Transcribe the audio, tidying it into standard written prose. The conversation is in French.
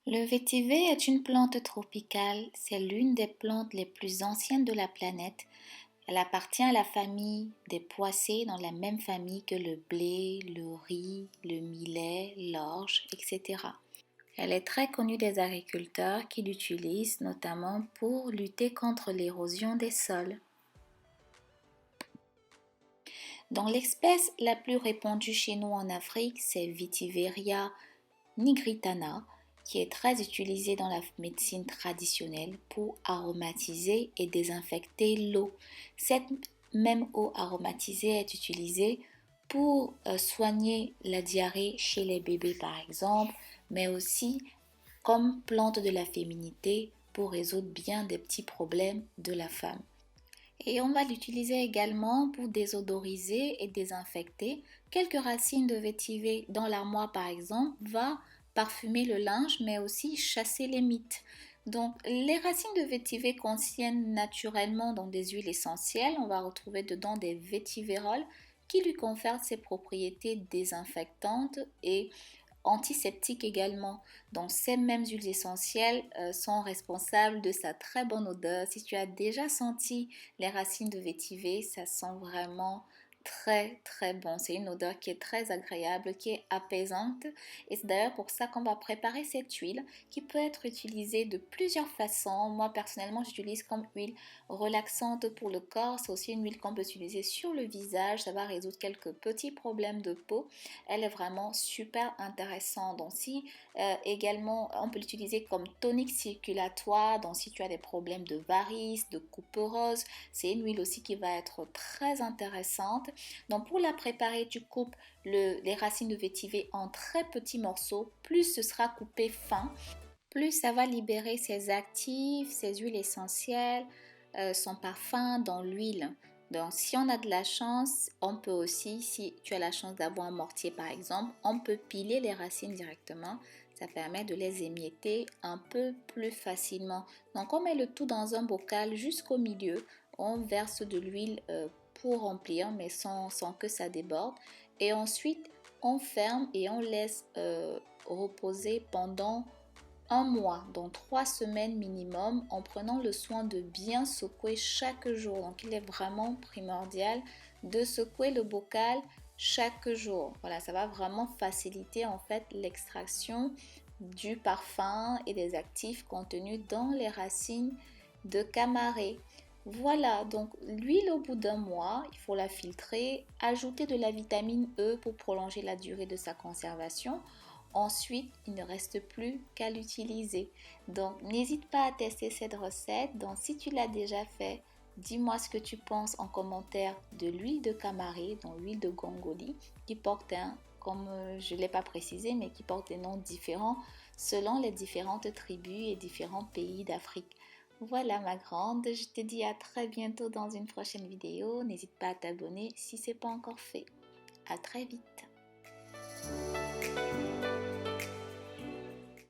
Le vétiver est une plante tropicale, c'est l'une des plantes les plus anciennes de la planète. Elle appartient à la famille des poacées dans la même famille que le blé, le riz, le millet, l'orge, etc. Elle est très connue des agriculteurs qui l'utilisent notamment pour lutter contre l'érosion des sols. Donc l'espèce la plus répandue chez nous en Afrique, c'est Vetiveria nigritana, qui est très utilisée dans la médecine traditionnelle pour aromatiser et désinfecter l'eau. Cette même eau aromatisée est utilisée pour soigner la diarrhée chez les bébés par exemple, mais aussi comme plante de la féminité pour résoudre bien des petits problèmes de la femme. Et on va l'utiliser également pour désodoriser et désinfecter. Quelques racines de vétiver dans l'armoire par exemple va parfumer le linge mais aussi chasser les mites. Donc les racines de vétiver contiennent naturellement dans des huiles essentielles. On va retrouver dedans des vétivérols qui lui confèrent ses propriétés désinfectantes et antiseptiques également. Donc ces mêmes huiles essentielles sont responsables de sa très bonne odeur. Si tu as déjà senti les racines de vétiver, ça sent vraiment très très bon. C'est une odeur qui est très agréable, qui est apaisante. Et c'est d'ailleurs pour ça qu'on va préparer cette huile qui peut être utilisée de plusieurs façons. Moi personnellement j'utilise comme huile relaxante pour le corps. C'est aussi une huile qu'on peut utiliser sur le visage. Ça va résoudre quelques petits problèmes de peau. Elle est vraiment super intéressante. Donc si également on peut l'utiliser comme tonique circulatoire. Donc si tu as des problèmes de varices, de couperose, c'est une huile aussi qui va être très intéressante. Donc pour la préparer, tu coupes les racines de vétiver en très petits morceaux. Plus ce sera coupé fin, plus ça va libérer ses actifs, ses huiles essentielles, son parfum dans l'huile. Donc si on a de la chance, on peut aussi, si tu as la chance d'avoir un mortier par exemple, on peut piler les racines directement. Ça permet de les émietter un peu plus facilement. Donc on met le tout dans un bocal jusqu'au milieu. On verse de l'huile pour remplir, mais sans que ça déborde. Et ensuite, on ferme et on laisse reposer pendant un mois, donc 3 semaines minimum, en prenant le soin de bien secouer chaque jour. Donc il est vraiment primordial de secouer le bocal chaque jour. Voilà, ça va vraiment faciliter en fait l'extraction du parfum et des actifs contenus dans les racines de camarée. Voilà, donc l'huile au bout d'un mois, il faut la filtrer, ajouter de la vitamine E pour prolonger la durée de sa conservation. Ensuite, il ne reste plus qu'à l'utiliser. Donc, n'hésite pas à tester cette recette. Donc, si tu l'as déjà fait, dis-moi ce que tu penses en commentaire de l'huile de camaré, donc l'huile de gongoli, qui porte comme je ne l'ai pas précisé, mais qui porte des noms différents selon les différentes tribus et différents pays d'Afrique. Voilà ma grande, je te dis à très bientôt dans une prochaine vidéo. N'hésite pas à t'abonner si ce n'est pas encore fait. À très vite.